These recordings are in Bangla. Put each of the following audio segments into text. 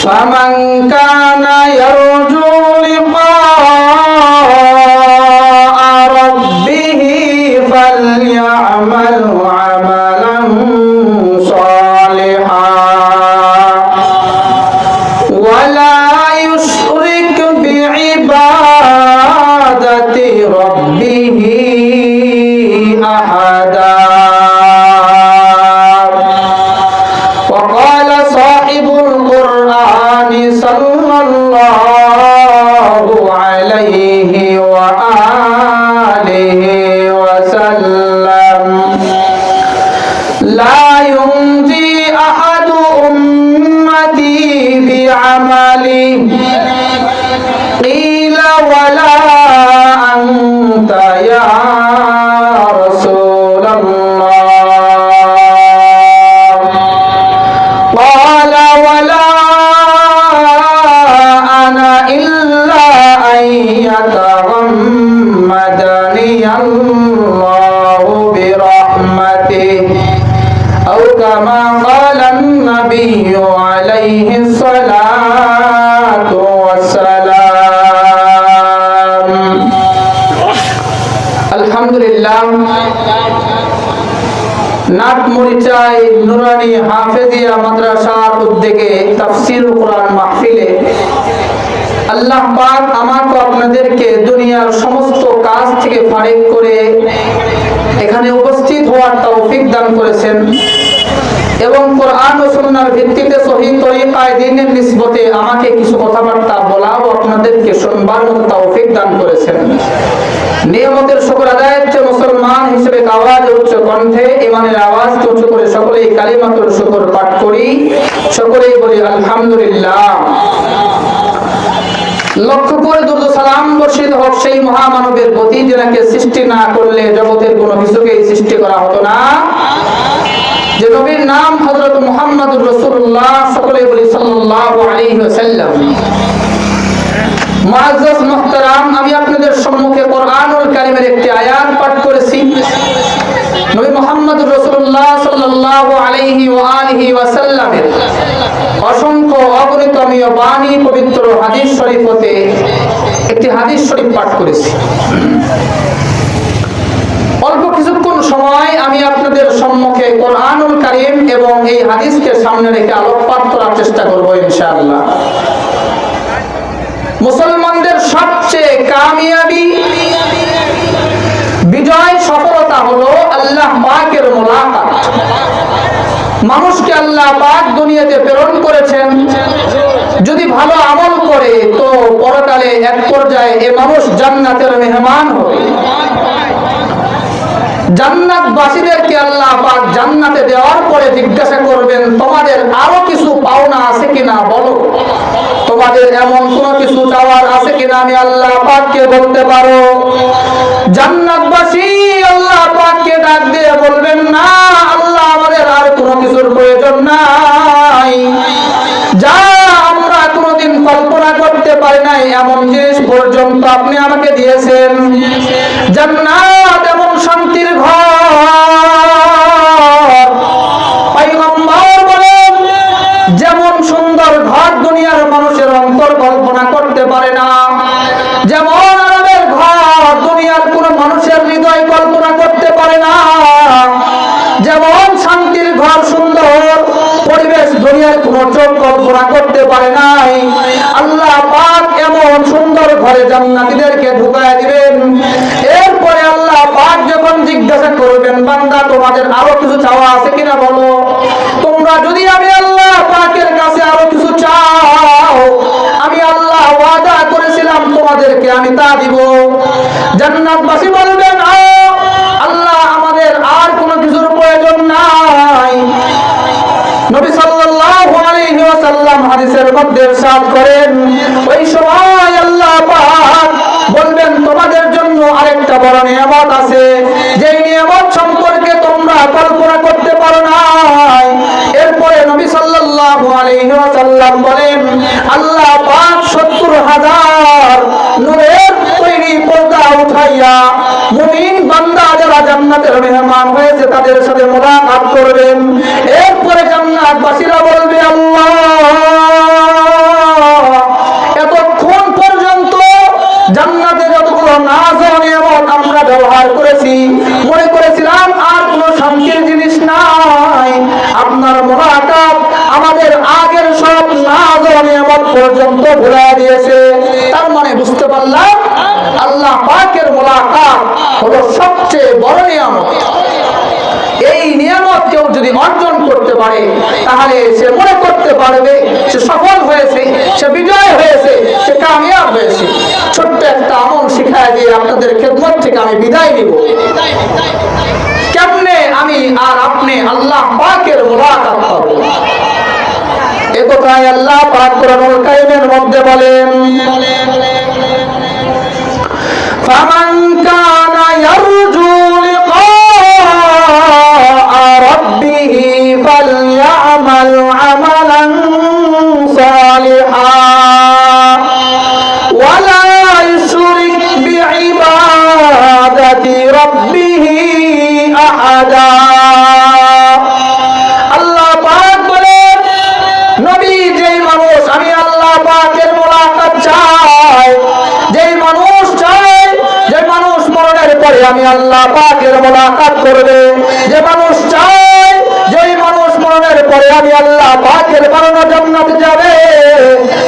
فمن كان يرجو لقاء ربه فليعمل عملا صالحا ولا يشرك بعبادة ربه أحدا. وقال صاحب القرآن صلى الله عليه وآله وسلم لا يمضي أحد أمتي بعمله قيل ولا أنت يا رسول الله قال ولا أنا إلا أن يتغمدني الله برحمته أو كما قال النبي عليه الصلاة والسلام. الحمد لله. নাটমরিচাই নুরানি হাফেজিয়া মাদ্রাসার উদ্যোগে তাফসীর কোরআন মাহফিলে আল্লাহ পাক আমাকে আপনাদেরকে দুনিয়ার সমস্ত কাজ থেকে ফারিগ করে এখানে উপস্থিত হওয়ার তৌফিক দান করেছেন এবং কোরআন ও সুন্নাহর ভিত্তিতে সহিহ তরিকায় দ্বীনের নিসবতে আমাকে কিছু কথাবার্তা বলা ও আপনাদেরকে শুনবার মতো তৌফিক দান করেছেন। নিয়ামতের শুকর আদায়ের চেয়ে মুসলমান হিসেবে আওয়াজ উচ্চ কণ্ঠে ইমানের আওয়াজ উচ্চ করে সকলেই কালিমাতুল শুকর পাঠ করি, সকলেই বলি আলহামদুলিল্লাহ। লক্ষ্য করে দুরূদ সালাম বর্ষিত হোক সেই মহামানবের প্রতি যাকে সৃষ্টি না করলে জগতের কোনো কিছুকেই সৃষ্টি করা হতো না, যে নবীর নাম হযরত মুহাম্মদুর রাসূলুল্লাহ, সকলেই বলি সাল্লাল্লাহু আলাইহি ওয়াসাল্লাম। মুআজ্জাজ মুহতারাম, আমি আপনাদের সম্মুখে কোরআনুল কারীমের একটি আয়াত পাঠ করেছি। নবী মুহাম্মদুর রাসূলুল্লাহ সাল্লাল্লাহু আলাইহি ওয়া আলিহি ওয়াসাল্লামের অসংখ্য অগণিত বাণী পবিত্র হাদিস শরীফ হতে একটি হাদিস শরীফ পাঠ করেছি। অল্প কিছুক্ষণ সময় আমি আপনাদের সম্মুখে কোরআনুল কারীম এবং এই হাদিসকে সামনে রেখে আলোকপাত করার চেষ্টা করব ইনশাআল্লাহ। মুসলমানদের সবচেয়ে কামিয়াবি, বিজয়, সফলতা হলো আল্লাহ পাকের মুলাকাত। মানুষকে আল্লাহ পাক দুনিয়াতে প্রেরণ করেছেন, যদি ভালো আমল করে তো পরকালে এক পর্যায়ে এ মানুষ জান্নাতের মেহমান হবে। জান্নাতবাসীদেরকে আল্লাহ পাক জান্নাতে দেওয়ার পরে জিজ্ঞাসা করবেন, তোমাদের আরো কিছু পাওনা আছে কিনা বলো, তোমাদের এমন কোন কিছু চাওয়ার আছে কিনা আমি আল্লাহ পাককে বলতে পারো। জান্নাতবাসী আল্লাহ পাককে ডাক দিয়ে বলবেন, না আল্লাহ, আমাদের আর কোনো কিছুর প্রয়োজন নাই, যা আমরা কোনোদিন কল্পনা করতে পারি নাই এমন জিনিস পর্যন্ত আপনি আমাকে দিয়েছেন। জান্নাত এমন শান্তির ঘর, পয়গম্বর বলেন যেমন সুন্দর ঘর দুনিয়ার মানুষের অন্তর কল্পনা করতে পারে না, যেমন আরামের ঘর দুনিয়ার কোন মানুষের হৃদয় কল্পনা করতে পারে না, যেমন শান্তির ঘর, সুন্দর পরিবেশ দুনিয়ার কোন চোখ কল্পনা করতে পারে নাই, আল্লাহ পাক এমন সুন্দর ঘরে জান্নাতীদেরকে ঢুকায় দিবেন। এরপরে আল্লাহ পাক যখন জিজ্ঞাসা করবেন, বান্দা তোমাদের আরো কিছু চাওয়া আছে কিনা বলো, তোমরা যদি আমি আল্লাহ পাকের কাছে আরো কিছু চাও, আমি আল্লাহ ওয়াদা করেছিলাম তোমাদেরকে আমি তা দিব। জান্নাতবাসী বলবেন, আল্লাহ আমাদের আর কোনো কিছুর প্রয়োজন নাই। নবী সাল্লাল্লাহু আলাইহি ওয়াসাল্লাম হাদিসের মধ্যে ইরশাদ করেন, ওই সময় আল্লাহ পাক বলবেন, তোমাদের জন্য আরেকটা বড় নিয়ামত আছে, যে নিয়ামত সম্পর্কে তোমরা কল্পনা করতে পারো নাই। এরপরে নবী সাল্লাল্লাহু আলাইহি ওয়াসাল্লাম বলেন, আল্লাহ পাক ৭০,০০০ নূরের তৈরি পর্দা উঠাইয়া মুমিন বান্দা যারা জান্নাতের মেহমান হয়েছে তাদের সাথে মুলাকাত করবেন। এরপরে জান্নাতবাসীরা বলবে, আল্লাহ ভুলা দিয়েছে। তার মানে বুঝতে পারলাম আল্লাহ পাকের মুলাকাত হলো সবচেয়ে বড় নিয়ামত। এই নিয়ামত কেউ যদি অর্জন করতে পারে তাহলে সে মনে করতে পারবে সে সফল হয়েছে, সে বিজয় হয়েছে, সে কামিয়াব হয়েছে। ছোট্ট একটা আমল শিখায় দিয়ে আপনাদের খেদমত থেকে আমি বিদায় নিব। কেমনে আমি আর আপনি আল্লাহ পাকের মুলাকাত পাবো? এ কথাই আল্লাহ পাক কোরআনুল কারীমের মধ্যে বলেন, ফামান কানা ইয়ারজু লিকাআ রাব্বিহি ফালইআমাল আমালান সালিহা ওয়ালা ইউশরিক বিইবাদাতি রাব্বিহি আহাদা। আল্লাহ পাক বলেন, নবী, যেই মানুষ আমি আল্লাহ পাকের মুলাকাত চাই, যেই মানুষ চায়, যে মানুষ মরণের পরে আমি আল্লাহ পাকের মুলাকাত করবে, যে মানুষ চায়, যেই মানুষ মরণের পরে আমি আল্লাহ পাকের বানানো জান্নাতে যাবে,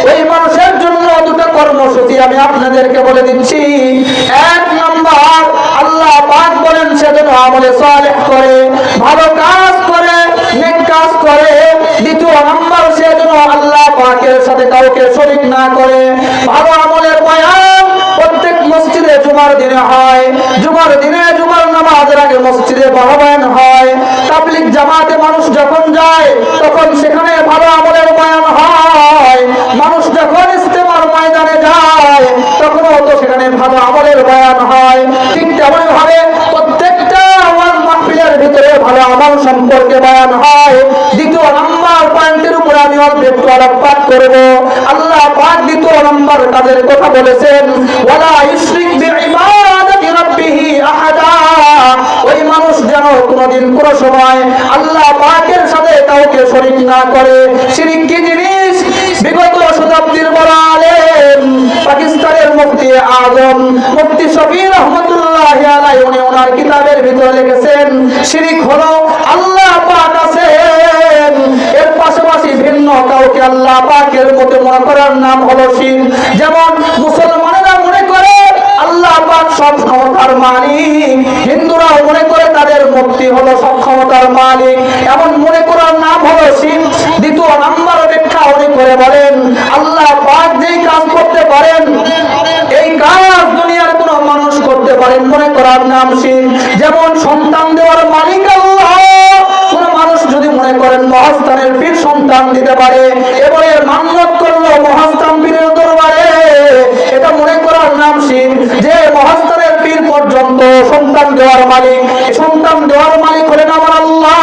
ওই মানুষের জন্য দুটো কর্মসূচি আমি আপনাদেরকে বলে দিচ্ছি। এক নাম্বার, আল্লাহ পাক বলেন সে যেন আমলে সালেহ করে, ভালো কাজ করে, নেক কাজ করে। দ্বিতীয় নাম্বার, সে যেন আল্লাহ পাকের সাথে কাউকে শরীক না করে। ভালো আমলের বয়ান প্রত্যেক মসজিদে জুমার দিনে হয়, জুমার দিনে জুমার নামাজের আগে মসজিদে বয়ান হয়। তাবলীগ জামাতে মানুষ যখন যায় তখন সেখানে ভালো আমলের বয়ান হয়। মানুষ যখন ইস্তেমার ময়দানে যায় তখনও তো সেখানে ভালো আমলের বয়ান হয়। ঠিক তেমনি ভাবে প্রত্যেকটা ওয়াজ মাহফিলের ভিতরে ভালো আমল সম্পর্কে বয়ান হয়। দ্বিতীয় নাম্বার পয়েন্টের উপরে আমি অল্প একটু আলোকপাত করব। আল্লাহ পাক দ্বিতীয় নাম্বার কাজের কথা বলেছেন, ওয়ালা ইউশরিক বিইবাদাতি রাব্বিহি আহাদা। ওই মানুষ যেন কোনোদিন কোনো সময় আল্লাহ পাকের সাথে কাউকে শরীক না করে। শিরক কি জিনিস? বিগত শতাব্দীর বড় আলেম পাকিস্তানের মুফতি আজম মুফতি শফি রহমাতুল্লাহি আলাইহি উনি ওনার কিতাবের ভিতরে লিখেছেন, শিরক হলো আল্লাহ পাক আছেন, এর পাশাপাশি ভিন্ন কাউকে আল্লাহ পাকের মতো মনে করার নাম হলো শিরক। যেমন মুসলমানেরা মনে করে আল্লাহ পাক সব ক্ষমতার মালিক, হিন্দুরাও মনে করে তাদের মুক্তি হলো সব ক্ষমতার মালিক, এমন মনে করার নাম হলো শিরক। দ্বিতীয় নাম্বার ব্যাখ্যা উনি করে বলেন, আল্লাহ পাক যেই কাজ করতে পারেন এই কাজ দুনিয়ার কোন মানুষ করতে পারেন মনে করার নাম শিরক। যেমন সন্তান দেওয়ার মালিক আল্লাহ, কোন মানুষ যদি মনে করেন মহাস্থানের পীর সন্তান দিতে পারে, এবারে মান্যত করলো মহাস্থান পীরের দরবারে, এটা মনে করার নাম শিরক। যে মহাস্থানের পীর পর্যন্ত সন্তান দেওয়ার মালিক, সন্তান দেওয়ার মালিক হলেন আমার আল্লাহ।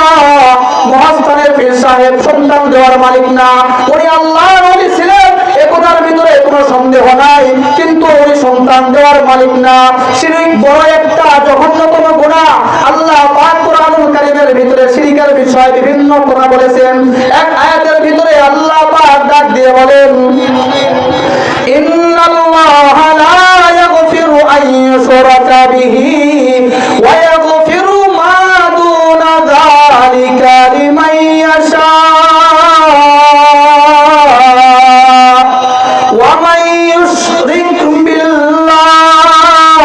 মহাস্থানের পীর সাহেব সন্তান দেওয়ার মালিক না, উনি আল্লাহর ওলি ছিলেন, একথার ভিতরে কোনো সন্দেহ নাই, কিন্তু উনি সন্তান দেওয়ার মালিক না। শিরক বড় একটা জঘন্যতম গুনাহ। আল্লাহ পাক কোরআনুল কারীমের ভিতরে শিরকের বিষয়ে বিভিন্ন কথা বলেছেন। এক আয়াতের ভিতরে আল্লাহ পাক ডাক দিয়ে বলেন, ইন্নাল্লাহা লা ইয়াগফিরু আন ইউশরাকা বিহি ওয়া ইয়াগফিরু মা দুনা যালিকা লিমান ইয়াশা ওয়া মান ইউশরিক বিল্লাহ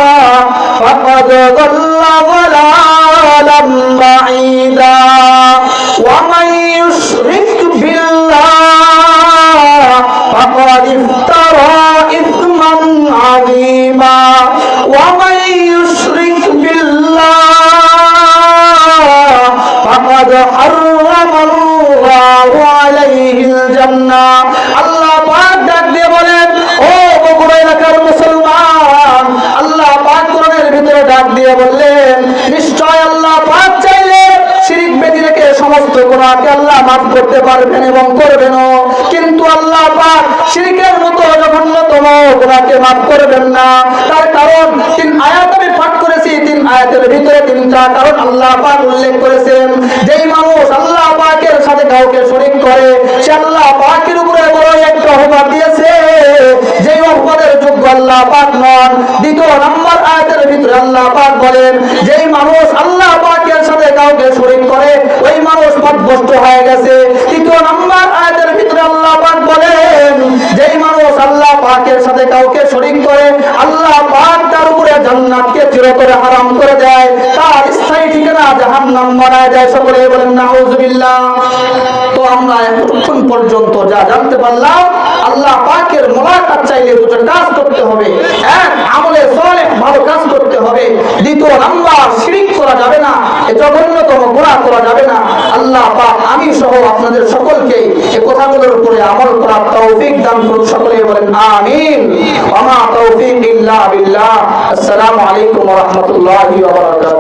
ফাকাদ যাল্লা যালালাম বাঈদা ওয়া মান ইউশরিক বিল্লাহ ফাকাদ ইফতারা ইসমান আযীমা ওয়া মান ইউশরিক বিল্লাহ ফাকাদ হারামাল্লাহু আলাইহিল জান্নাহ। আল্লাহ পাক ডাক দিয়ে বলেন, ও বগুড়া এলাকার মুসলমান, আল্লাহ পাক কোরআনের ভিতরে ডাক দিয়ে বললেন, নিশ্চয় আল্লাহ পাক চাইলে শিরক ব্যতীত রেখে সমস্ত গুনাহকে আল্লাহ মাফ করতে পারবেন এবং করবেন, কিন্তু আল্লাহ পাক শিরকের মতো জঘন্যতম গুনাহকে মাফ করবেন না। তার কারণ তিন আয়াত আমি পাঠ করেছি, তিন আয়াতের ভিতরে তিনটা কারণ আল্লাহ পাক উল্লেখ করেছেন। যেই মানুষ আল্লাহ পাকের সাথে কাউকে শরীক করে সে আল্লাহ পাকের উপরে বড় একটা অপবাদ দিয়েছে, যেই অপবাদের যোগ্য আল্লাহ পাক নন। দ্বিতীয় নাম্বার আয়াতের ভিতরে আল্লাহ পাক বলেন, যেই মানুষ আল্লাহ পাকের সাথে কাউকে শরীক করে ওই মানুষ পথভ্রষ্ট হয়ে গেছে। তৃতীয় নাম্বার আয়াতের ভিতরে আল্লাহ পাক বলেন, যেই মানুষ আল্লাহ যায়, সকলে বলেন নাউযুবিল্লাহ। তো আমরা এতক্ষণ পর্যন্ত যা জানতে পারলাম, আল্লাহ পাকের মুলাকাত চাইলে দুটো কাজ করতে হবে। এক, আমলে সালেহ ভালো কাজ করতে হবে। দ্বিতীয় নাম্বার, শিরক করা যাবে না, এই জঘন্যতম গুনাহ করা যাবে না। আল্লাহ পাক আমি সহ আপনাদের সকলকে এই কথাগুলোর উপরে আমল করার তৌফিক দান করুন, সকলে বলেন আমিন। ওয়া মা তৌফিক ইল্লা বিল্লাহ। আসসালামু আলাইকুম ওয়া রাহমাতুল্লাহি ওয়া বারাকাতুহু।